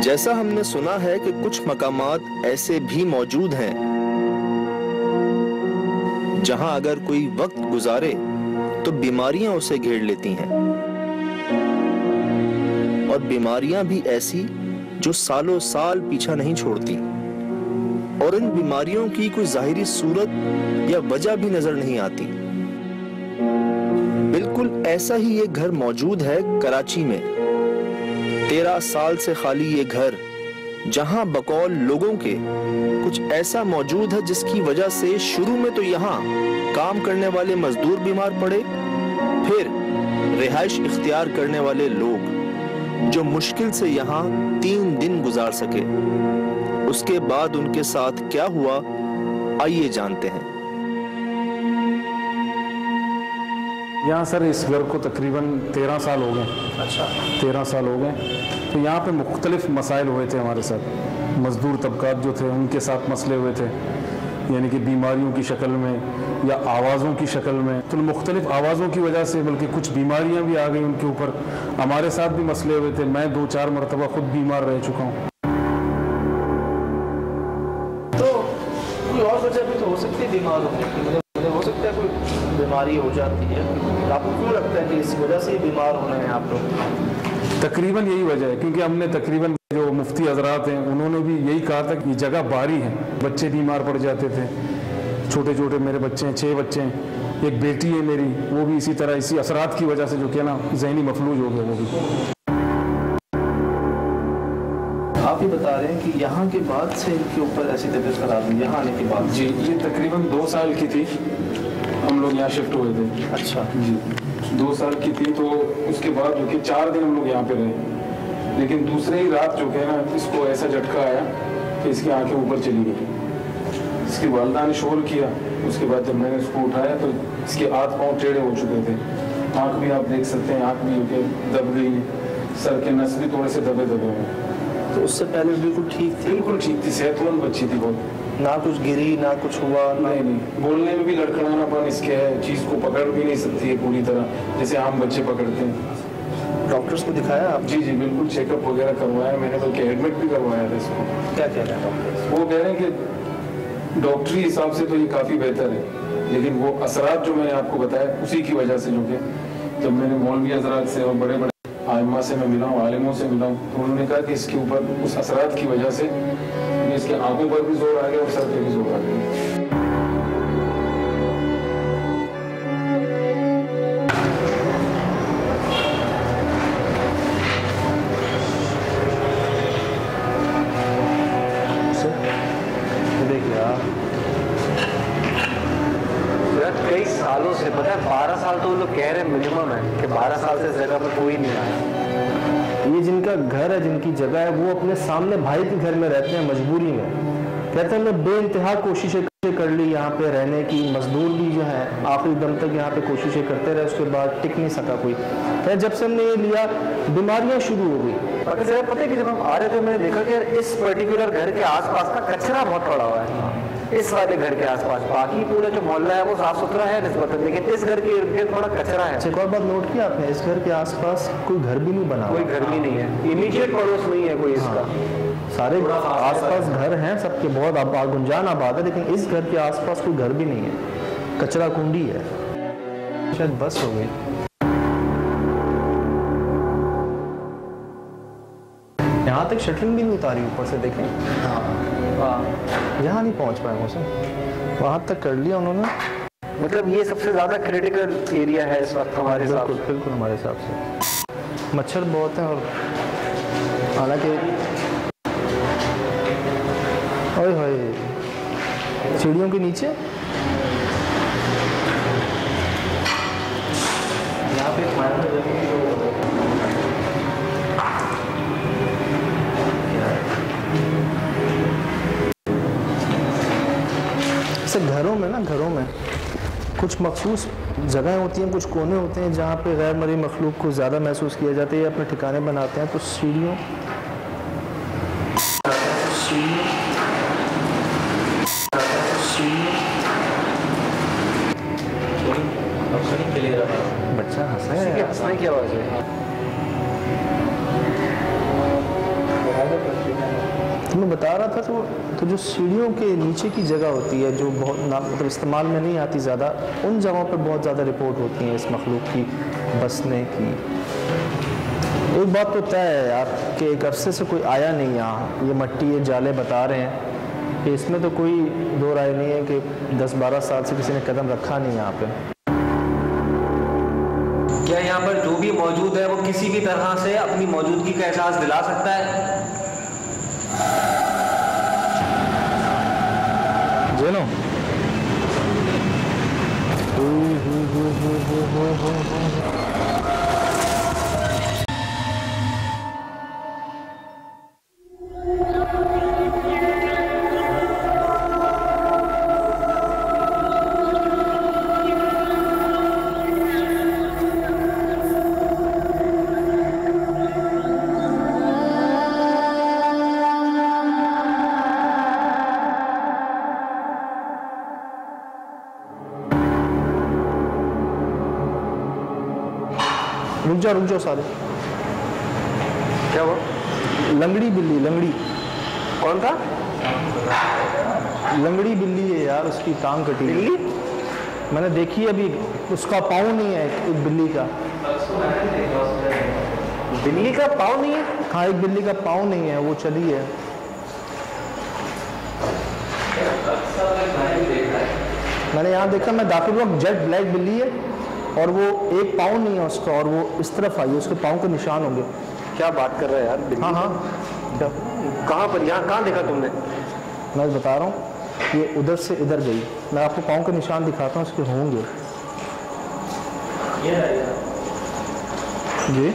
जैसा हमने सुना है कि कुछ मकामात ऐसे भी मौजूद हैं जहां अगर कोई वक्त गुजारे तो बीमारियां उसे घेर लेती हैं, और बीमारियां भी ऐसी जो सालों साल पीछा नहीं छोड़ती, और इन बीमारियों की कोई जाहिरी सूरत या वजह भी नजर नहीं आती। बिल्कुल ऐसा ही एक घर मौजूद है कराची में। 13 साल से खाली ये घर, जहां बकौल लोगों के कुछ ऐसा मौजूद है जिसकी वजह से शुरू में तो यहाँ काम करने वाले मजदूर बीमार पड़े, फिर रिहाइश इख्तियार करने वाले लोग जो मुश्किल से यहाँ 3 दिन गुजार सके। उसके बाद उनके साथ क्या हुआ, आइए जानते हैं। यहाँ सर इस घर को तकरीबन 13 साल हो गए। अच्छा, 13 साल हो गए। तो यहाँ पे मुख्तलिफ मसाइल हुए थे हमारे साथ। मजदूर तबकात जो थे उनके साथ मसले हुए थे, यानी कि बीमारियों की शक्ल में या आवाज़ों की शक्ल में। तो मुख्तलिफ आवाज़ों की वजह से बल्कि कुछ बीमारियाँ भी आ गई उनके ऊपर। हमारे साथ भी मसले हुए थे। मैं 2-4 मरतबा खुद बीमार रह चुका हूँ। तो कोई और वजह भी तो हो सकती है बीमार होने की, हो सकता है कोई बीमारी हो जाती है। आपको क्यों लगता है कि इस वजह से बीमार होना है आप लोग? तकरीबन यही वजह है, क्योंकि हमने तकरीबन जो मुफ्ती हजरात हैं उन्होंने भी यही कहा था कि ये जगह बाहरी है। बच्चे बीमार पड़ जाते थे, छोटे छोटे मेरे बच्चे हैं, 6 बच्चे हैं, एक बेटी है मेरी, वो भी इसी तरह इसी असरात की वजह से जो कि ना जहनी मफलूज हो गया वो भी। आप ही बता रहे हैं कि यहाँ के बाद से इनके ऊपर ऐसी तबीयत खराब हुई, यहाँ आने के बाद? जी, ये तकरीबन 2 साल की थी, हम लोग यहाँ शिफ्ट हुए थे। अच्छा जी, 2 साल की थी। तो उसके बाद जो कि 4 दिन हम लोग यहाँ पे रहे, लेकिन दूसरे ही रात जो है ना इसको ऐसा झटका आया कि इसकी आंखें ऊपर चली गई। इसकी वालिदा ने शोर किया। उसके बाद जब मैंने इसको उठाया तो इसके हाथ पाँव टेढ़े हो चुके थे। आँख भी आप देख सकते हैं, आँख भी दब गई है, सर के नस भी थोड़े से दबे दबे हैं। तो उससे पहले बिल्कुल ठीक थी? बिल्कुल ठीक थी, सेहतमंद बच्ची थी बहुत। ना कुछ गिरी ना कुछ हुआ? नहीं, बोलने में भी लड़खड़ानापन इसके है, चीज़ को पकड़ भी नहीं सकती है पूरी तरह जैसे आम बच्चे पकड़ते हैं। डॉक्टर्स को दिखाया आप? जी, बिल्कुल चेकअप वगैरह करवाया मैंने, बल्कि एडमिट भी करवाया था इसको। क्या कह रहे हैं डॉक्टर? वो कह रहे हैं कि डॉक्टरी हिसाब से तो ये काफ़ी बेहतर है, लेकिन वो असरात जो मैंने आपको बताया उसी की वजह से, जो कि जब मैंने मौलवी हजरात से और बड़े बड़े आइम्मा से मैं मिला हूँ, आलिमों से मिला हूँ, तो उन्होंने कहा कि इसके ऊपर उस असरात की वजह से इसके आंखों पर भी जोर आ गया और सर पे भी जोर आ गया। कई सालों से, पता है 12 साल तो वो लोग कह रहे हैं मिनिमम है कि 12 साल से इस जगह पर कोई नहीं आया। ये जिनका घर है, जिनकी जगह है, वो अपने सामने भाई के घर में रहते हैं मजबूरी में। कहते हैं मैं बेइंतहा कोशिशें कर ली यहाँ पे रहने की। मजदूर भी जो है आखिरी दम तक यहाँ पे कोशिशें करते रहे, उसके बाद टिक नहीं सका कोई। जब से हमने ये लिया बीमारियाँ शुरू हो गई। पता है कि जब हम आ रहे थे मैंने देखा कि यार इस पर्टिकुलर घर के आसपास का कचरा बहुत पड़ा हुआ है। इस वाले घर के आसपास, बाकी पूरा जो मोहल्ला है वो साफ सुथरा है निस्बतन, लेकिन इस घर के इर्द गिर्द थोड़ा कचरा है। एक और बात नोट किया आपने, इस घर के आसपास कोई घर भी नहीं बना, कोई घर भी नहीं है, इमीडिएट पड़ोस नहीं है कोई इसका। सारे आसपास घर हैं सबके, बहुत गुंजान आबाद है, लेकिन इस घर के आसपास कोई घर भी नहीं है, कचरा कुंडी है। शायद बस हो गई। यहाँ तक शटरिंग भी नहीं उतारी ऊपर से, देखें। यहाँ नहीं पहुँच पाए मौसम, वहाँ तक कर लिया उन्होंने। मतलब ये सबसे ज्यादा क्रिटिकल एरिया है इस वक्त हमारे हिसाब से। बिल्कुल हमारे हिसाब से मच्छर बहुत हैं, और हालांकि ओए होए सीढ़ियों के नीचे यहाँ पे घरों में ना, घरों में कुछ मखसूस जगहें होती हैं, कुछ कोने होते हैं जहाँ पे गैर मरी मखलूक को ज़्यादा महसूस किया जाता है, या अपने ठिकाने बनाते हैं। तो सीढ़ियों बच्चा हंसा है, हंसने की आवाज़ है। तो मैं बता रहा था तो जो सीढ़ियों के नीचे की जगह होती है जो बहुत मतलब इस्तेमाल में नहीं आती ज़्यादा, उन जगहों पर बहुत ज़्यादा रिपोर्ट होती हैं इस मखलूक की बसने की। एक बात तो तय है यार कि एक अरसे से कोई आया नहीं यहाँ। ये मट्टी ये जाले बता रहे हैं कि इसमें तो कोई दो राय नहीं है कि 10-12 साल से किसी ने कदम रखा नहीं यहाँ पे। क्या यहाँ पर जो भी मौजूद है वो किसी भी तरह से अपनी मौजूदगी का एहसास दिला सकता है? जेनो रुक जाओ सारे। क्या हुआ? लंगड़ी बिल्ली, लंगड़ी कौन था? लंगड़ी बिल्ली है यार, उसकी टांग कटी। बिल्ली? मैंने देखी अभी, उसका पाँव नहीं है एक बिल्ली का। बिल्ली का पाँव नहीं है? हाँ, एक बिल्ली का पाँव नहीं है, वो चली है। मैंने यहाँ देखा, मैं दाखिल हुआ, जेट ब्लैक बिल्ली है और वो एक पाँव नहीं है उसका, और वो इस तरफ आई है, उसके पाँव के निशान होंगे। क्या बात कर रहा है यार? बिल्ली? हाँ। कहाँ पर? यहाँ कहाँ देखा तुमने? मैं बता रहा हूँ, ये उधर से इधर गई। मैं आपको पाँव के निशान दिखाता हूँ, उसके होंगे जी।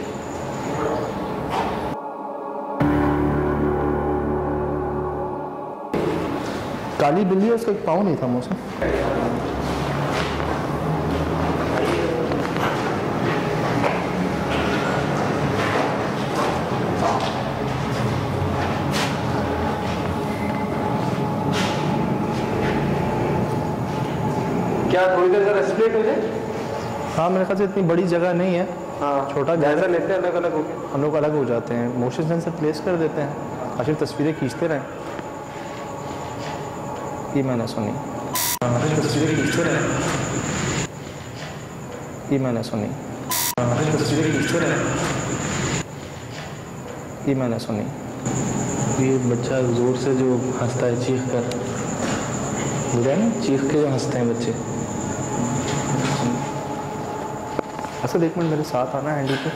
काली बिल्ली है, उसका एक पाँव नहीं था मुझसे। क्या थोड़ी देर का रेस्पिरेट हो जाए? हाँ, मेरे ख्याल से इतनी बड़ी जगह नहीं है। हाँ, छोटा जायजा लेते हैं, अलग अलग हो। हम लोग अलग हो जाते हैं, मोशन सेंसर प्लेस कर देते हैं, आखिर तस्वीरें खींचते रहें। ये मैंने सुनी, तस्वीरें खींचते रहें। ये मैंने सुनी, तस्वीरें खींचते रहें। ये मैंने सुनी। ये बच्चा ज़ोर से जो हंसता है, चीख कर, बुरा ना, चीख के जो हंसते हैं बच्चे। असद एक मिनट मेरे साथ आना हैंडी पे,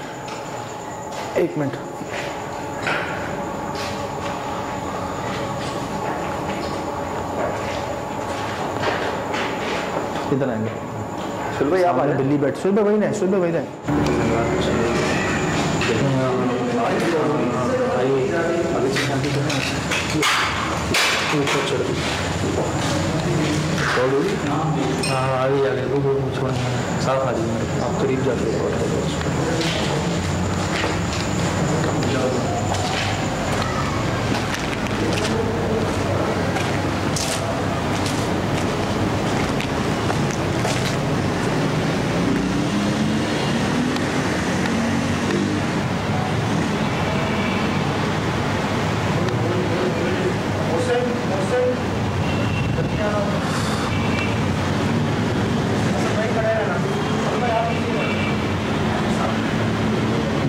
एक मिनट। किधर आएंगे? सुबह आप आ दिल्ली बैठ, सुबह वही रहे, सुबह वही रहे। हाँ, आगे आगे छोड़, साफ आ जाइए, आप करीब जाते हो।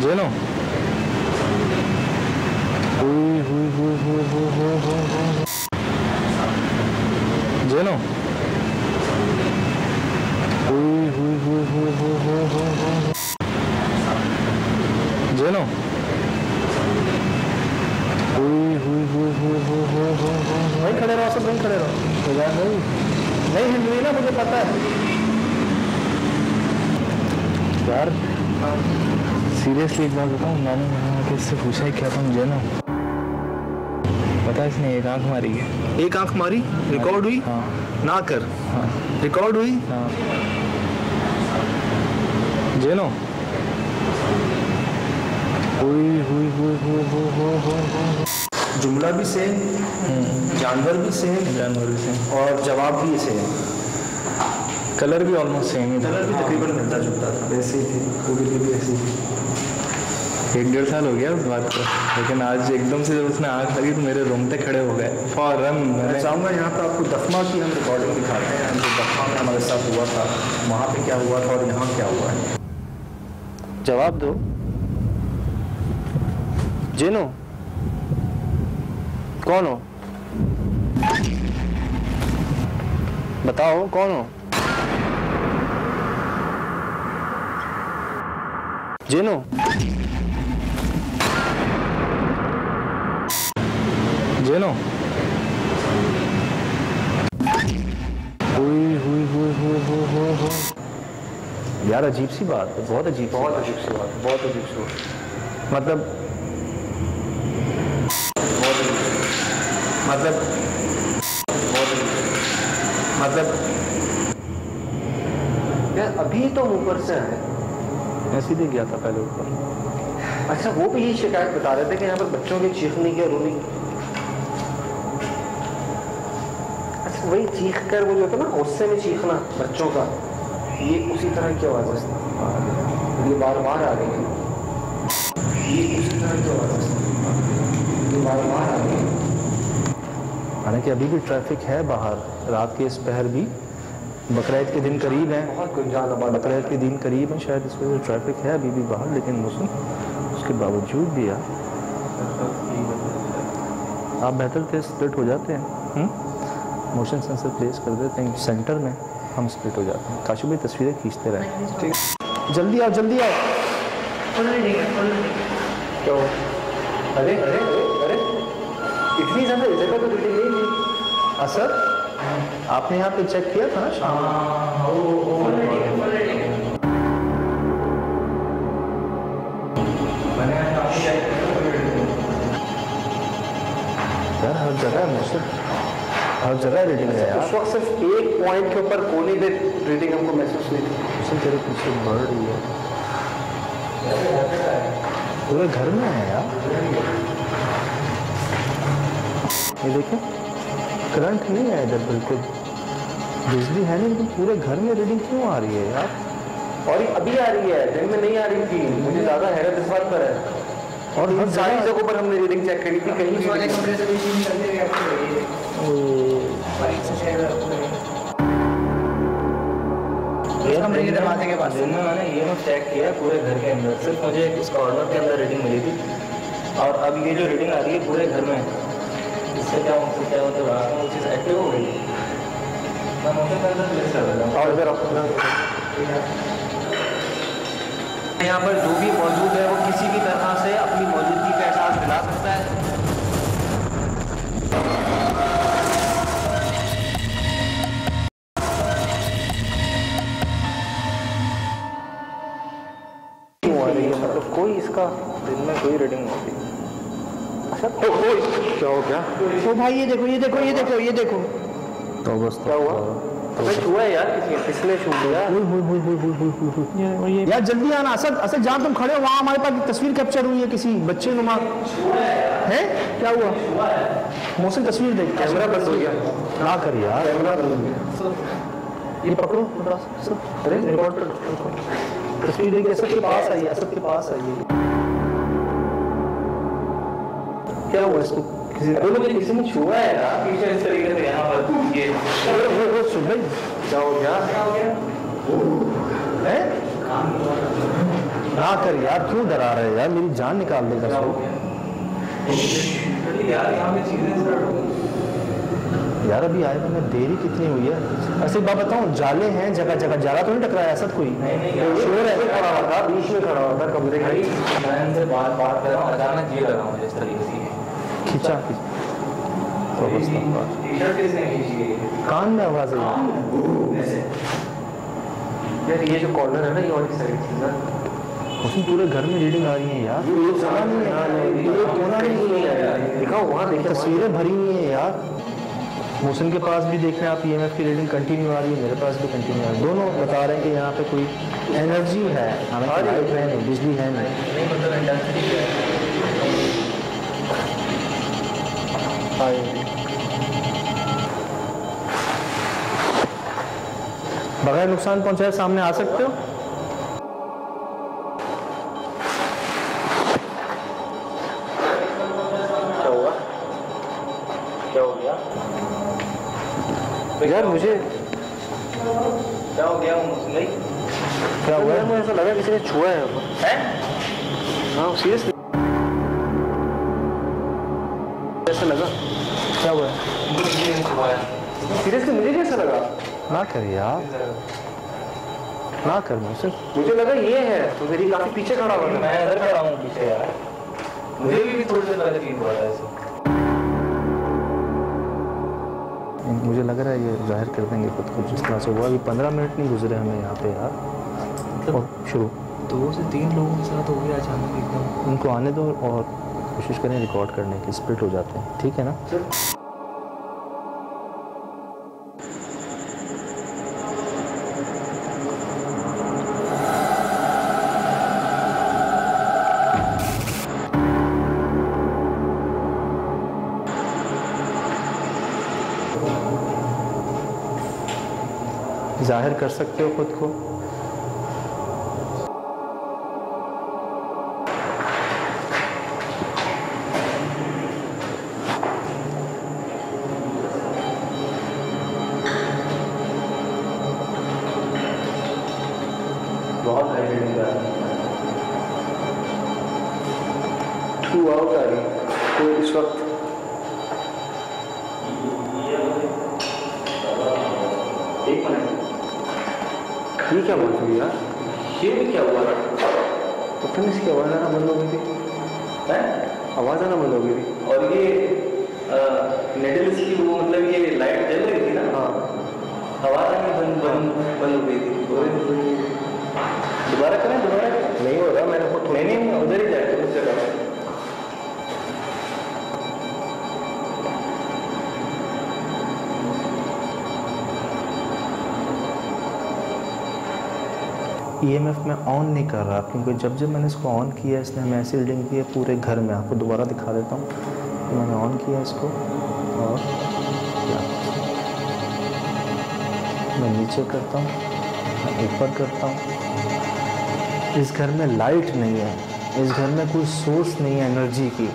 जेनो जेनो जेनो वहीं खड़े रहो, सब वहीं खड़े रहो यार। नहीं हिल रही ना, मुझे पता है यार। सीरियसली एक बात बताऊँ, मैंने इससे पूछा है क्या तुम जेनो? पता है इसने एक आंख मारी है। एक आंख मारी? रिकॉर्ड हुई? हाँ। ना कर। हाँ। रिकॉर्ड हुई? हाँ। जेनो जुमला भी सेम, जानवर भी सेम, और जवाब भी सेम, कलर भी ऑलमोस्ट सेम ही, कलर भी तकरीबन मिलता जुलता था, वैसे ही थी, वो भी ऐसी थी। 1-1.5 साल हो गया उस बात को, लेकिन आज एकदम से जब उसने आँख लगी तो मेरे रोंगटे खड़े हो गए फौरन। मैं चाहूँगा यहाँ पर आपको दफना की हम रिकॉर्डिंग दिखाते हैं, जो दफना में हमारे साथ हुआ था, वहाँ पे क्या हुआ था और यहाँ क्या हुआ है। जवाब दो जिनो, कौन हो? बताओ कौन हो? जिनो, जेनो यार अजीब सी बात है, बहुत अजीब सी बात मतलब यार अभी तो ऊपर से है, मैं सीधे गया था पहले ऊपर। अच्छा वो भी यही शिकायत बता रहे थे कि यहाँ पर बच्चों की चीखने की रोने की, अच्छा वही चीख कर वो जो था ना गुस्से में चीखना बच्चों का, ये उसी तरह की आवाज है, ये बार बार आ रही है, ये उसी तरह की आवाज है, ये बार बार आ रही है। हालांकि अभी भी ट्रैफिक है बाहर, रात के इस पहर भी, बकरीद के दिन करीब है, बहुत गुंजान बकरीद के दिन करीब है, शायद इस वजह से ट्रैफिक है अभी भी बाहर, लेकिन उसके बावजूद भी यार आप बेहतर थे स्प्लिट हो जाते हैं, मोशन सेंसर प्लेस कर देते हैं सेंटर में, हम स्प्लिट हो जाते हैं। काशू भाई तस्वीरें खींचते रहे, ठीक, जल्दी आओ जल्दी आओ। क्यों? अरे अरे अरे अरे इतनी ज़्यादा जगह तो रीडिंग नहीं थी। असर आपने यहाँ पे चेक किया था ना शाम यार हर जगह मौसम, हर जगह रीडिंग है यार। उस वक्त सिर्फ एक पॉइंट के ऊपर कोने पे रीडिंग हमको महसूस हुई थी। मौसम तेरे पीछे बढ़ रही है, पूरे घर में है यार। ये देखो करंट नहीं है इधर, बिल्कुल बिजली है नहीं, लेकिन पूरे घर में रीडिंग क्यों आ रही है यार? और ये अभी आ रही है, दिन में नहीं आ रही थी। मुझे ज़्यादा हैरत इस बात पर है। और हर सारी जगहों पर हमने रीडिंग चेक करी थी, कहीं कमरे के दरवाजे के पास मैंने ये चेक किया पूरे घर के अंदर, सिर्फ मुझे इस कॉर्नर के अंदर रीडिंग मिली थी, और अब ये जो रीडिंग आ रही है पूरे घर में, इससे क्या होता है रात में वो चीज़ एक्टिव हो गई। मैं मोशन के अंदर प्लेस कर देता हूँ, और इधर यहाँ पर जो भी मौजूद है वो किसी भी तरह से अपनी मौजूदगी का एहसास दिला सकता है। मतलब कोई इसका दिन में कोई रीडिंग नहीं होती। अच्छा क्या हो गया? तो भाई ये देखो ये देखो ये देखो ये देखो, तो बस क्या हुआ? अबे छुआ है यार, किसने छू लिया? यार जल्दी आना असद, असद जहाँ तुम खड़े हो वहाँ हमारे पास तस्वीर कैप्चर हुई है किसी बच्चे नुमा है। क्या हुआ? मौसम तस्वीर देख, कैमरा बंद हो गया ना कर यार, कैमरा बंद हो गया। ये पकड़ो, अरे रिकॉर्ड पर तस्वीर देखिए, असद के पास आई है, असद के पास आई है। क्या हुआ इसको? किसी ने छुआ है ना पीछे इस तरीके से यहाँ पर, ये सुन भाई क्या हो गया? है ना कर यार, क्यों डरा रहे यार, मेरी जान निकाल देगा यार यहाँ पे चीजें यार। अभी आए मैंने, देरी कितनी हुई है? ऐसे बात बताऊं, जाले हैं जगह जगह, जाला तो नहीं टकराया ऐसा कोई? शोर ऐसे खड़ा हुआ था, बीच में खड़ा हुआ था कमरे के। मैं इनसे बात कर रहा हूँ, अचानक ये लगा मुझे इस तरीके से खींचा कान में आवाज है यार। ये जो कॉर्नर है ना, ये वाली साइड से उसमें पूरे घर में रीडिंग आ रही है यार। दिखाओ वहाँ देखिए, तस्वीरें भरी हुई हैं यार। मोहसिन के पास भी देख रहे हैं आप, ईएमएफ की रीडिंग कंटिन्यू आ रही है, मेरे पास भी कंटिन्यू आ रही है। दोनों बता रहे हैं कि यहाँ पे कोई एनर्जी है, हालांकि लाइट है नहीं, बिजली है नहीं, बगैर नुकसान पहुंचाए सामने आ सकते हो। यार मुझे क्या हो गया भाई? क्या हुआ? मुझे ऐसा लगा किसी ने छुआ है। हाँ सीरियसली ऐसा लगा। क्या हुआ? सीरियसली मुझे कैसा लगा? ना कर यार, ना कर मुझसे। मुझे लगा ये है तो मेरी काफी पीछे खड़ा हुआ था। मैं इधर खड़ा हूँ पीछे यार, मुझे भी थोड़ी देर पहले फील हुआ था ऐसे। मुझे लग रहा है ये जाहिर कर देंगे खुद को जिस तरह से हुआ। अभी 15 मिनट नहीं गुजरे हमें यहाँ पे यार। और शुरू 2 से 3 लोगों के साथ हो गया अचानक एकदम। उनको आने दो और कोशिश करें रिकॉर्ड करने की। स्प्लिट हो जाते हैं, ठीक है ना? जाहिर कर सकते हो खुद को। बहुत हाई रीडिंग आ रहा है। थ्रू आउट आ रही तो इस वक्त एक मिनट, ये क्या बात हुई यार? ये भी क्या हुआ? तो फिर इसकी आवाज़ आना बंद हो गई थी। है? आवाज़ आना बंद हो गई थी। और ये नेडल्स की वो मतलब ये लाइट जल रही थी ना, हाँ आवाज आनी बंद हो गई थी। दोबारा करें? दोबारा नहीं हो रहा। मैंने खुद नहीं उधर ही जाए उस जगह। EMF में ऑन नहीं कर रहा क्योंकि जब मैंने इसको ऑन किया इसने हमें ऐसी रीडिंग दी है पूरे घर में। आपको दोबारा दिखा देता हूँ। मैंने ऑन किया इसको और क्या मैं नीचे करता हूँ, मैं ऊपर करता हूँ। इस घर में लाइट नहीं है, इस घर में कोई सोर्स नहीं है एनर्जी की।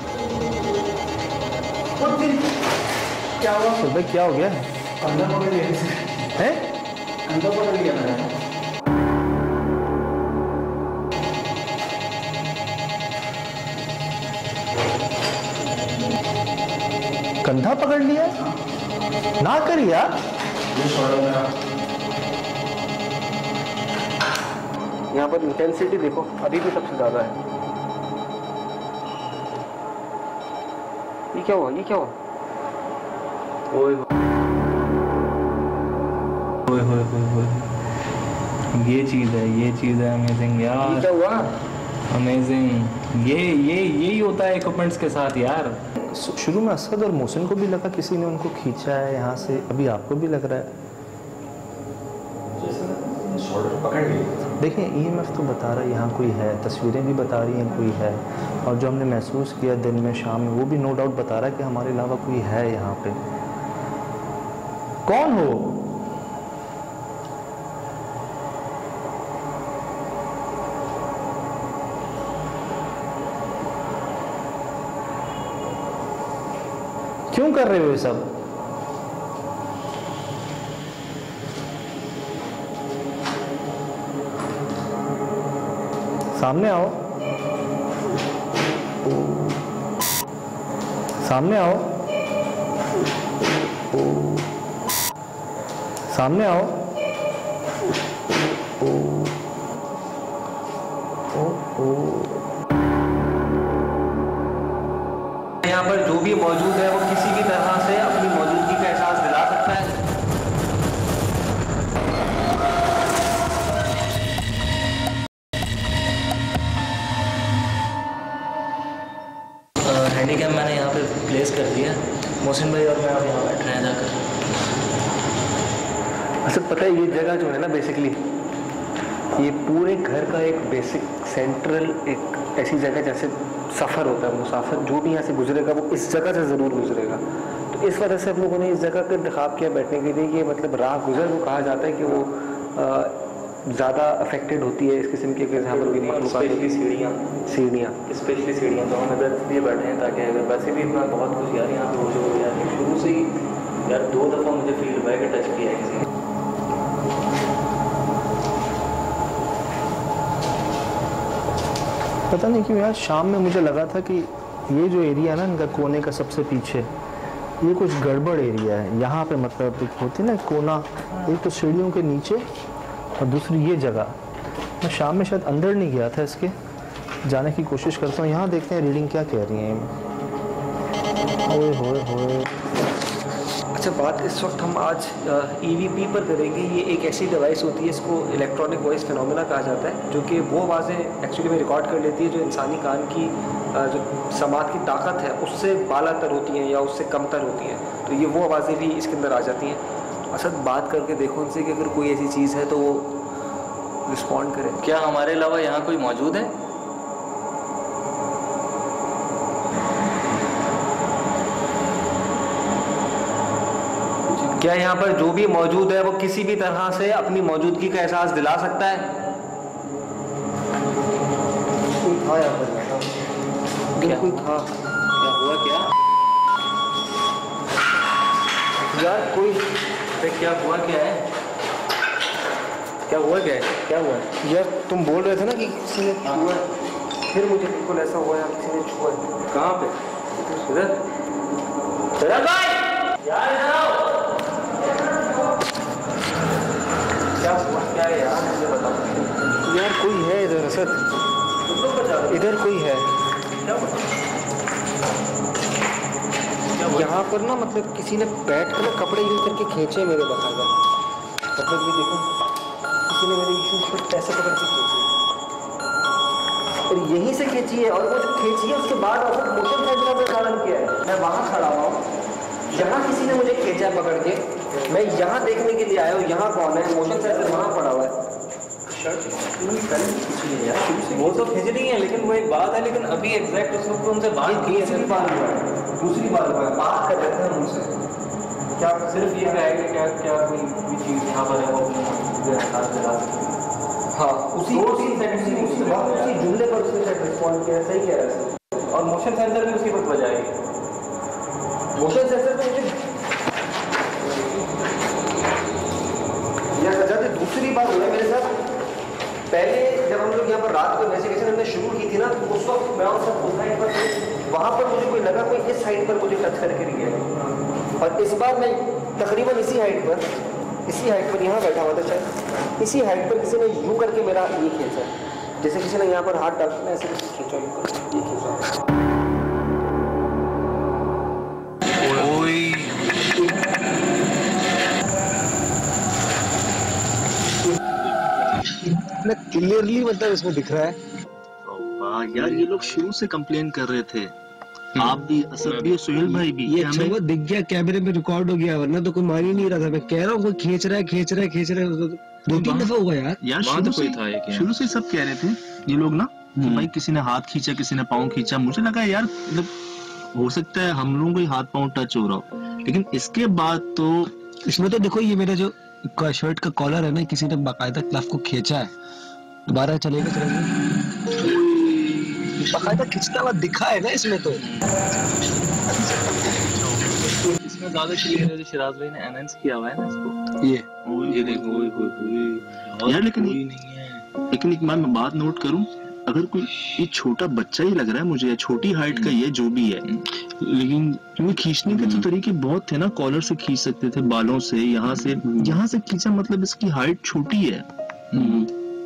क्या हुआ सुबह? क्या हो गया है? अंदर पकड़ लिया हैं? अंदर पकड़ लिया मैंने। कंधा पकड़ लिया? ना कर यार। यहाँ पर इंटेंसिटी देखो, अभी भी सबसे ज्यादा है। ये क्या हुआ? ये क्या हुआ? ओए ये चीज़ है अमेजिंग यार। ये क्या हुआ? अमेजिंग। यही होता है इक्विपमेंट्स के साथ यार। शुरू में असद और मोहसिन को भी लगा किसी ने उनको खींचा है यहाँ से। अभी आपको भी लग रहा है? देखें EMF तो बता रहा है यहाँ कोई है, तस्वीरें भी बता रही हैं कोई है, और जो हमने महसूस किया दिन में शाम में वो भी नो डाउट बता रहा है कि हमारे अलावा कोई है यहाँ पे। कौन हो? क्यों कर रहे हो ये सब? सामने आओ, सामने आओ, सामने आओ। यहाँ पर जो भी मौजूद है वो किसी भी तरह से अपनी मौजूदगी का एहसास दिला सकता है। हैंडीकैम मैंने यहाँ पे प्लेस कर दिया। मोहसिन भाई और मैं अब यहाँ बैठ रहे हैं जाकर। अच्छा पता है ये जगह जो है ना बेसिकली ये पूरे घर का एक बेसिक सेंट्रल एक ऐसी जगह जैसे सफ़र होता है, मुसाफिर जो भी यहाँ से गुजरेगा वो इस जगह से ज़रूर गुजरेगा। तो इस वजह से हम लोगों ने इस जगह का इंतखाब किया बैठने के लिए कि मतलब राह गुजर वो कहा जाता है कि वो ज़्यादा अफेक्टेड होती है इस किस्म के जहाँ पर भी स्पेशली सीढ़ियाँ सीढ़ियाँ तो हम इधर इसलिए बैठे हैं ताकि अगर वैसे भी इतना बहुत कुछ यार यहाँ पे हो जो यार शुरू से ही यार 2 दफ़ा मुझे फील हुआ है कि टच किया है किसी ने। पता नहीं क्यों यार, शाम में मुझे लगा था कि ये जो एरिया है ना इनका कोने का सबसे पीछे, ये कुछ गड़बड़ एरिया है। यहाँ पे मतलब एक होती ना कोना, एक तो सीढ़ियों के नीचे और दूसरी ये जगह। मैं शाम में शायद अंदर नहीं गया था, इसके जाने की कोशिश करता हूँ। यहाँ देखते हैं रीडिंग क्या कह रही है। ओए होए होए। अच्छा, बात इस वक्त हम आज EVP पर करेंगे। ये एक ऐसी डिवाइस होती है, इसको इलेक्ट्रॉनिक वॉइस फिनोमेना कहा जाता है, जो कि वो आवाज़ें एक्चुअली में रिकॉर्ड कर लेती है जो इंसानी कान की जो समात की ताकत है उससे बालातर होती हैं या उससे कमतर होती हैं। तो ये वो आवाज़ें भी इसके अंदर आ जाती हैं। तो असद बात करके देखो उनसे कि अगर कोई ऐसी चीज़ है तो वो रिस्पॉन्ड करें। क्या हमारे अलावा यहाँ कोई मौजूद है? क्या यहाँ पर जो भी मौजूद है वो किसी भी तरह से अपनी मौजूदगी का एहसास दिला सकता है? कोई था यहाँ पर, बिल्कुल था। क्या हुआ क्या? यार कोई क्या हुआ क्या है? क्या हुआ क्या है? क्या हुआ है? यार तुम बोल रहे थे ना कि किसी ने छुआ है, फिर मुझे बिल्कुल ऐसा हुआ है किसी ने छुआ है। कहाँ पे? इधर भाई यार इधर आओ। क्या हुआ क्या है यार, मुझे बताओ। यार कोई है इधर असद, इधर कोई है। यहाँ पर ना मतलब किसी ने बैठ कर ना कपड़े यूं करके खींचे मेरे बकायदा। मतलब ये देखो, किसी ने मेरे यूं पर ऐसे पकड़ के खींचे और यहीं से खींची है। और वो जो खींची है उसके बाद और मोशन सेंसर का कारण किया है। मैं वहाँ खड़ा हुआ हूँ, यहाँ किसी ने मुझे खींचा है पकड़ के, मैं यहाँ देखने के लिए आया हूँ यहाँ कौन है। मोशन सेंसर वहाँ पड़ा हुआ है। वो तो खिंच रही है, लेकिन वो एक बात है, लेकिन अभी एग्जैक्ट उस वक्त उनसे बात की दूसरी बार हुआ है, दूसरी बार हुआ है। बात कर रहे थे उनसे। क्या सिर्फ ये है कि क्या क्या कोई चीज़ यहाँ पर है वो अपने एहसास दिला सकती है? हाँ, उसी जुमले पर उसने शायद रिस्पॉन्ड किया। सही कह रहा है। और मोशन सेंसर भी उसी वक्त बजाएगी। मोशन सेंसर तो मुझे यह सजा दूसरी बार हुआ है मेरे साथ। पहले जब हम लोग यहाँ पर रात को इन्वेस्टिगेशन हमने शुरू की थी ना, तो उस वक्त मैं और सब उस साइड पर थे। वहाँ पर मुझे कोई लगा कोई इस साइड पर मुझे टच करके गया है। और इस बार मैं तकरीबन इसी हाइट पर यहाँ बैठा हुआ था, शायद इसी हाइट पर किसी ने यूं करके मेरा ये खींचा, जैसे किसी ने यहाँ पर हाथ डाल मैं ऐसे खींचा, ये खींचा। क्लियरली मतलब इसमें दिख रहा है। वाह यार, ये लोग शुरू से कंप्लेन कर रहे थे, आप भी, असद भी, सुहेल भाई भी। ये अच्छा हुआ दिख गया, कैमरे में रिकॉर्ड हो गया, वरना तो कोई मान ही नहीं रहा था। मैं कह रहा हूँ कोई खींच रहा है 2-3 दफा हुआ यार शुरू से सब कह रहे थे ये लोग ना कि भाई किसी ने हाथ खींचा, किसी ने पाँव खींचा। मुझे लगा यार मतलब हो सकता है हम लोगों को हाथ पाँव टच हो रहा हो, लेकिन इसके बाद तो इसमें तो देखो ये मेरा जो शर्ट का कॉलर है ना, किसी ने बाकायदा क्लफ को खींचा है। दोबारा चलेगा बाकायदा खींचता हुआ दिखा है ना इसमें। तो इसमें ज्यादा क्लियर है जो शिराज भाई ने एनहांस किया हुआ है ना इसको। ये देखो यार, लेकिन एक मैं बात नोट करूं, अगर कोई ये छोटा बच्चा ही लग रहा है मुझे, या छोटी हाइट का ये जो भी है, लेकिन क्योंकि खींचने के तो तरीके बहुत थे ना, कॉलर से खींच सकते थे, बालों से, यहाँ से खींचा, मतलब इसकी हाइट छोटी है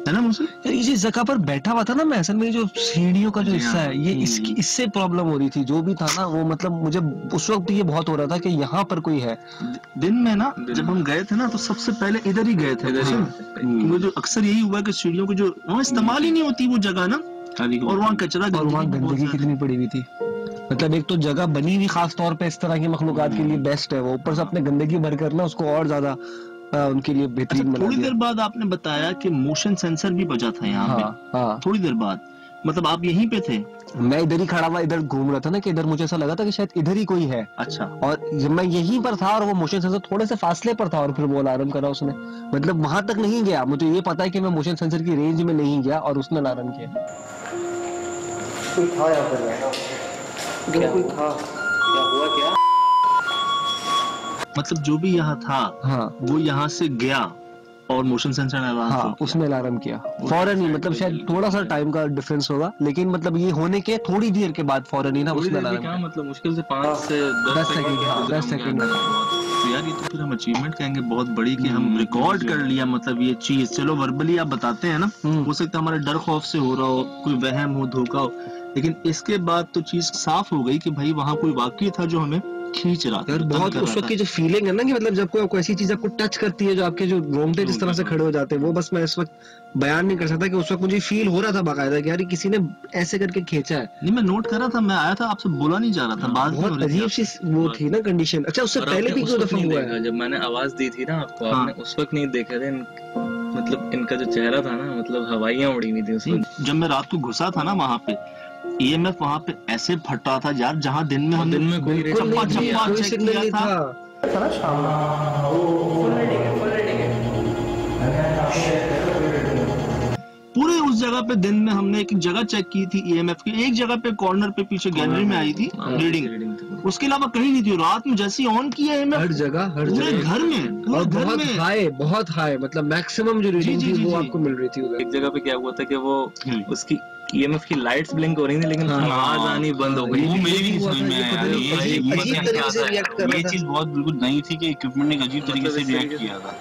ना मुझे। ये जिस जगह पर बैठा हुआ था ना मैं, असल में जो सीढ़ियों का जो हिस्सा है ये इससे प्रॉब्लम हो रही थी। जो भी था ना वो मतलब मुझे उस वक्त ये बहुत हो रहा था कि यहाँ पर कोई है। दिन में ना जब हम गए थे ना तो सबसे पहले इधर ही गए थे, क्योंकि जो अक्सर यही हुआ कि सीढ़ियों की जो वहाँ इस्तेमाल ही नहीं होती वो जगह ना, और वहाँ कचरा और वहाँ गंदगी कितनी पड़ी हुई थी। मतलब एक तो जगह बनी हुई खास तौर पे इस तरह की मखलूकात के लिए बेस्ट है, वो ऊपर से अपने गंदगी भर कर ना उसको और ज्यादा उनके लिए बेहतरीन बना दिया। थोड़ी देर बाद आपने बताया कि मोशन सेंसर भी बजा था यहाँ पे। थोड़ी देर बाद, मतलब आप यहीं पे थे? मैं इधर ही खड़ा हुआ, इधर घूम रहा था ना, कि इधर मुझे ऐसा लगा था कि शायद इधर ही कोई है। अच्छा। और जब मैं यहीं पर था और वो मोशन सेंसर थोड़े से फासले पर था और फिर वो अलार्म करा उसने, मतलब वहां तक नहीं गया। मुझे ये पता है कि मैं मोशन सेंसर की रेंज में नहीं गया और उसने अलार्म किया। कोई था यहाँ पर, कोई था। क्या हुआ क्या? मतलब जो भी यहाँ था हाँ वो यहाँ से गया और मोशन सेंसर ने अलार्म हाँ शुरू किया। उसने अलार्म किया फौरन ही, मतलब शायद थोड़ा सा टाइम का डिफरेंस होगा, लेकिन मतलब ये होने के थोड़ी देर के बाद फौरन ही ना थोड़ी उसने देर भी अलार्म क्या किया। मतलब मुश्किल से 5 से 10 सेकंड, हाँ, 10 सेकंड। तो यार ये तो फिर हम अचीवमेंट कहेंगे बहुत बड़ी कि हम रिकॉर्ड कर लिया, मतलब ये चीज चलो वर्बली आप बताते हैं ना, हो सकता है हमारे डर खौफ से हो रहा हो, कोई वहम हो, धोखा हो, लेकिन इसके बाद तो चीज साफ हो गई कि भाई वहाँ कोई वाकई था जो हमें खींच रहा था। यार बहुत उस वक्त की जो फीलिंग है ना कि मतलब जब कोई ऐसी चीज आपको टच करती है जो आपके जो रोंगटे जिस तरह से खड़े हो जाते हैं, वो बस मैं इस वक्त बयान नहीं कर सकता कि उस वक्त मुझे फील हो रहा था बाकायदा कि यार ये किसी ने ऐसे करके खींचा है। नहीं मैं नोट कर रहा था, मैं आया था आपसे बोला नहीं जा रहा था, बात बहुत अजीब सी वो थी ना कंडीशन। अच्छा उससे पहले भी कोई दफा हुआ है? जब मैंने आवाज दी थी ना आपको, आपने उस वक्त नहीं देखे थे मतलब इनका जो चेहरा था ना, मतलब हवाइयां उड़ी हुई थी उस वक्त। जब मैं रात को घुसा था ना वहाँ पे, EMF वहाँ पे ऐसे फट रहा था यार, जहाँ दिन में हमने चप्पा चेक किया था। पूरे उस जगह पे दिन में हमने एक जगह चेक की थी EMF की, एक जगह पे कॉर्नर पे पीछे गैलरी में आई थी रीडिंग, उसके अलावा कहीं नहीं थी। रात में जैसे ऑन किया EMF हर जगह पूरे घर में, पूरे और घर में बहुत हाई मतलब मैक्सिमम जो रीडिंग थी वो आपको मिल रही थी उधर। एक जगह पे क्या हुआ था कि वो उसकी EMF की लाइट्स ब्लिंक हो रही थी लेकिन आवाज आनी बंद हो गई। वो मेरी भी समझ में आया, अजीब तरीके से रिएक्ट कर रहा ये था। चीज बहुत बिल्कुल नई थी कि इक्विपमेंट ने एक अजीब तरीके से रिएक्ट किया था।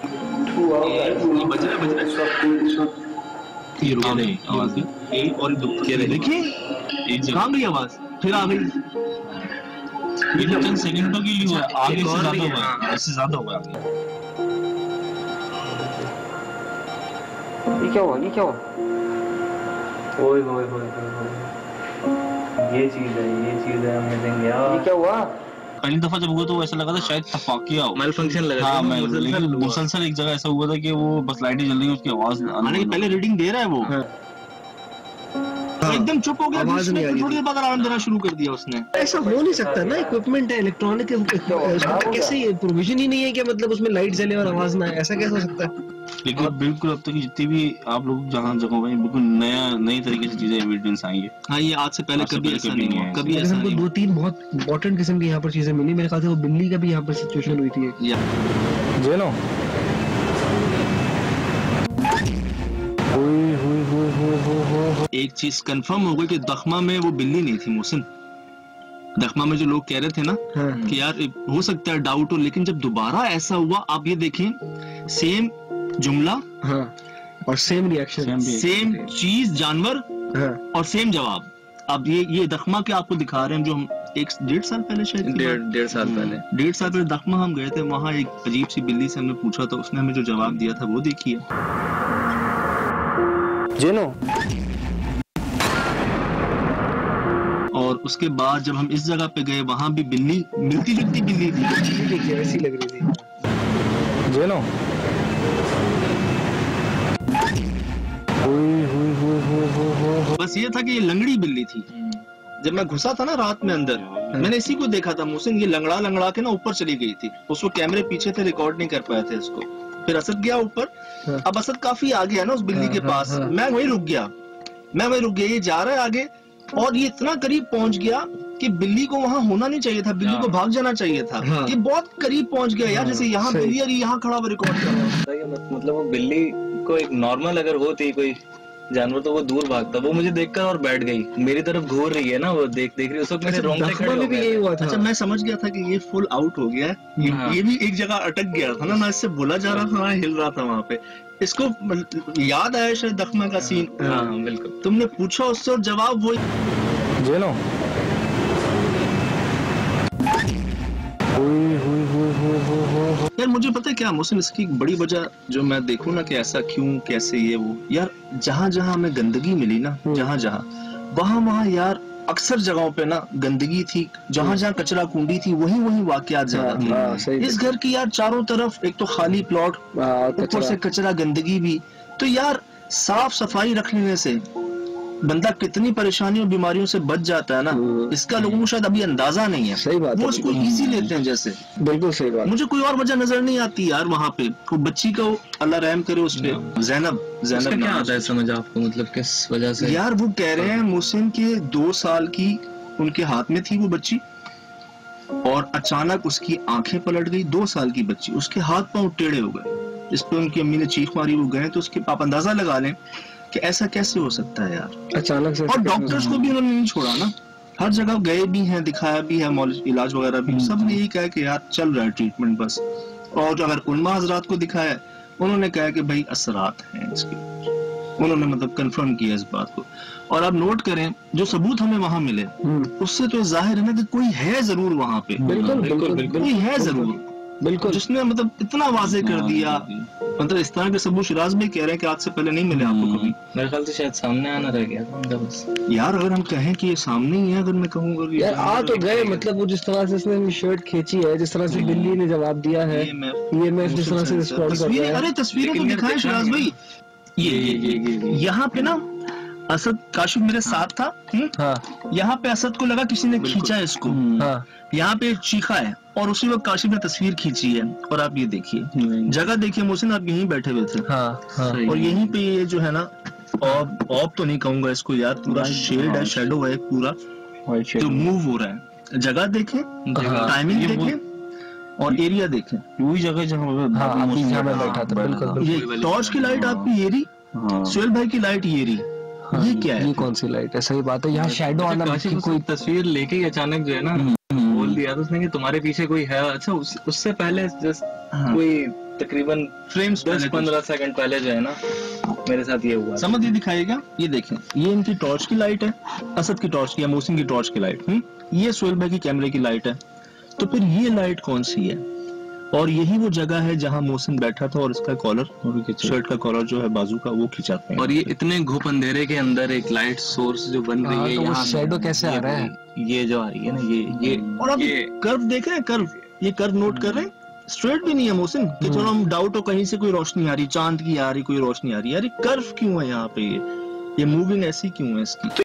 ये रुक गई आवाज एक और देखिए एक जगह कहाँ गई आवाज, फिर आ गई। ये तो चंद सेकंडों के लिए हुआ, आगे से ज्यादा हुआ, इससे ज्यादा हुआ। ये क्या हुआ? ये क्या हुआ? ओए होए होए ये चीज है हमने देंगे यार। ये क्या हुआ? पहली दफा जब हुआ तो ऐसा लगा था शायद टपाकिया हो, मेल फंक्शन लगा हाँ था। लेकिन मुसलसल एक जगह ऐसा हुआ था कि वो बस लाइटें जल रही हैं, उसकी आवाज आने के पहले रीडिंग दे रहा है वो, एकदम चुप हो गया, आवाज नहीं आ रही थोड़ी देर बाद अलार्म देना शुरू कर दिया उसने। ऐसा हो नहीं सकता ना, इक्विपमेंट है इलेक्ट्रॉनिक, कैसे प्रोविजन ही नहीं है कि मतलब उसमें लाइट जले और आवाज ना आए, ऐसा कैसे हो सकता है? लेकिन बिल्कुल अब तक की जितनी भी आप लोग जहाँ जगहों पे बिल्कुल नई तरीके से चीजें एविडेंस आई है। हाँ ये आज से पहले कभी ऐसा नहीं हुआ, कभी ऐसा हमको नहीं 2-3 बहुत इंपॉर्टेंट किस्म की यहाँ पर चीजें मिली। मेरे ख्याल से वो बिल्ली का भी यहाँ पर सिचुएशन हुई थी। हुआ। जेनो एक चीज कंफर्म हो गई कि दखमा में वो बिल्ली नहीं थी मोहसिन। दखमा में जो लोग कह रहे थे ना कि यार हो सकता है डाउट हो, लेकिन जब दोबारा ऐसा हुआ, आप ये देखें सेम जुमला और सेम रिएक्शन, सेम चीज जानवर और सेम जवाब। अब ये दखमा के आपको दिखा रहे हैं जो हम 1-1.5 साल पहले शायद 1.5 साल पहले 1.5 साल पहले दखमा हम गए थे, वहाँ एक अजीब सी बिल्ली से हमने पूछा था, उसने हमें जो जवाब दिया था वो देखिए। जेनो और उसके बाद जब हम इस जगह पे गए वहाँ भी बिल्ली मिलती जुलती बिल्ली थी, वैसी लग रही थी। जेनो बस ये था कि ये लंगड़ी बिल्ली थी। जब मैं घुसा था ना रात में अंदर, मैंने इसी को देखा था मोहसिन, ये लंगड़ा के ना ऊपर चली गई थी, उसको कैमरे पीछे थे, रिकॉर्ड नहीं कर पाए थे इसको। फिर असद गया ऊपर, अब असद काफी आगे है ना उस बिल्ली के पास, मैं वहीं रुक गया, ये जा रहा है आगे, और ये इतना करीब पहुंच गया कि बिल्ली को वहां होना नहीं चाहिए था, बिल्ली को भाग जाना चाहिए था। ये बहुत करीब पहुंच गया यार, जैसे यहाँ बिल्ली और यहाँ खड़ा हुआ रिकॉर्ड कर रहा है। मतलब वो बिल्ली को एक नॉर्मल अगर होती कोई जानवर तो वो दूर भागता, वो मुझे देखकर और बैठ गई, मेरी तरफ घूर रही है ना, वो देख रही, उस वक्त मेरे रोंगटे खड़े हो गए। यही हुआ था। अच्छा मैं समझ गया था कि ये फुल आउट हो गया है, ये भी एक जगह अटक गया था ना इससे बोला जा रहा था, ना हिल रहा था वहाँ पे। इसको याद आया शायद दखमा का सीन। हाँ बिल्कुल। तुमने पूछा उससे और जवाब वो। जेनो यार मुझे पता है क्या मोहसिन, इसकी एक बड़ी वजह जो मैं देखूं ना कि ऐसा क्यों कैसे ये वो, यार जहां जहां हमें गंदगी मिली ना, जहां जहां वहां यार अक्सर जगहों पे ना गंदगी थी, जहां जहां कचरा कुंडी थी वहीं वाकयात ज्यादा थे। इस घर की यार चारों तरफ एक तो खाली प्लॉट, ऊपर से कचरा गंदगी भी, तो यार साफ सफाई रख लेने से बंदा कितनी परेशानियों बीमारियों से बच जाता है ना, इसका लोगों को शायद अभी अंदाजा नहीं है। सही बात है, वो इसको इजी लेते हैं जैसे। बिल्कुल सही बात। मुझे कोई और वजह नजर नहीं आती यार वहाँ पे। वो बच्ची को अल्लाह रहम करे उस पे, जैनब क्या आता है समझ आपको, मतलब किस वजह से? यार वो कह रहे हैं मोहसिन के 2 साल की उनके हाथ में थी वो बच्ची, और अचानक उसकी आंखें पलट गई। 2 साल की बच्ची, उसके हाथ पांव टेढ़े हो गए, जिस पे उनकी अम्मी ने चीख मारी। वो गए तो उसके आप अंदाजा लगा लें कि ऐसा कैसे हो सकता है यार, अचानक से। और डॉक्टर्स को भी उन्होंने नहीं छोड़ा ना, हर जगह गए भी हैं, दिखाया भी है, इलाज वगैरह भी, सब ने यही कहा कि यार चल रहा है ट्रीटमेंट बस। और अगर उलमा हजरात को दिखाया, उन्होंने कहा कि भाई असरात हैं इसके, उन्होंने मतलब कंफर्म किया इस बात को। और आप नोट करें जो सबूत हमें वहां मिले, उससे तो जाहिर है ना कि कोई है जरूर वहां पे, बिल्कुल कोई है जरूर, बिल्कुल, जिसने मतलब इतना वाजे कर दिया। मतलब इस तरह के सबूत शिराज में कह रहे हैं कि आज से पहले नहीं मिले आपको कभी। मेरे ख्याल से शायद सामने आना रह गया था उनका बस। यार अगर हम कहें कि ये सामने ही है, अगर मैं कहूँगा कि यार आ तो गए, मतलब वो जिस तरह से इसने शर्ट खींची है, जिस तरह से बिल्ली ने जवाब दिया है, ये मैं जिस तरह से रिस्पॉन्ड कर रहा है। अरे तस्वीरें तो दिखाए शिराज भाई, ये यहाँ पे ना असद काशिफ मेरे साथ था। हाँ। यहाँ पे असद को लगा किसी ने खींचा है इसको। हाँ। यहाँ पे चीखा है और उसी वक्त काशिफ ने तस्वीर खींची है। और आप ये देखिए, जगह देखिए मोहसिन, आप यहीं बैठे हुए थे। हाँ, हाँ। और यहीं पे ये जो है ना, ऑब तो नहीं कहूंगा इसको यार, पूरा शेड है, शेडो है पूरा, जो मूव हो रहा है। जगह देखें, टाइमिंग देखें और एरिया देखें, वही जगह जहाँ मैं बैठा था। बिल्कुल, ये टॉर्च की लाइट आपकी ये रही, सुहेल भाई की लाइट ये रही। ये क्या है, ये कौन सी लाइट है? सही बात है, यहाँ शैडो आना। कोई तस्वीर लेके ही अचानक जो है ना बोल दिया था उसने कि तुम्हारे पीछे कोई है। अच्छा, उससे पहले जस्ट कोई तकरीबन फ्रेम्स 10-15 सेकंड पहले जो है ना मेरे साथ ये हुआ। समझ ये दिखाएगा, ये देखें, ये इनकी टॉर्च की लाइट है, असद की टॉर्च की या मोहसिन की टॉर्च की लाइट। ये सुहेल भाई की कैमरे की लाइट है। तो फिर ये लाइट कौन सी है? और यही वो जगह है जहां मोहसिन बैठा था और इसका कॉलर, शर्ट का कॉलर जो है बाजू का, वो खिंचाते हैं। और ये इतने घुप अंधेरे के अंदर एक लाइट सोर्स जो बन रही है, तो यहाँ शैडो कैसे आ रहा है? ये जो आ रही है ना, ये और अब कर्व देख रहे हैं, कर्व, ये कर्व नोट कर रहे हैं, स्ट्रेट भी नहीं है मोहसिन कि चलो हम डाउट हो कहीं से कोई रोशनी आ रही, चांद की आ रही, कोई रोशनी आ रही है। यार ये कर्व क्यों है यहाँ पे, ये मूविंग ऐसी क्यों है इसकी?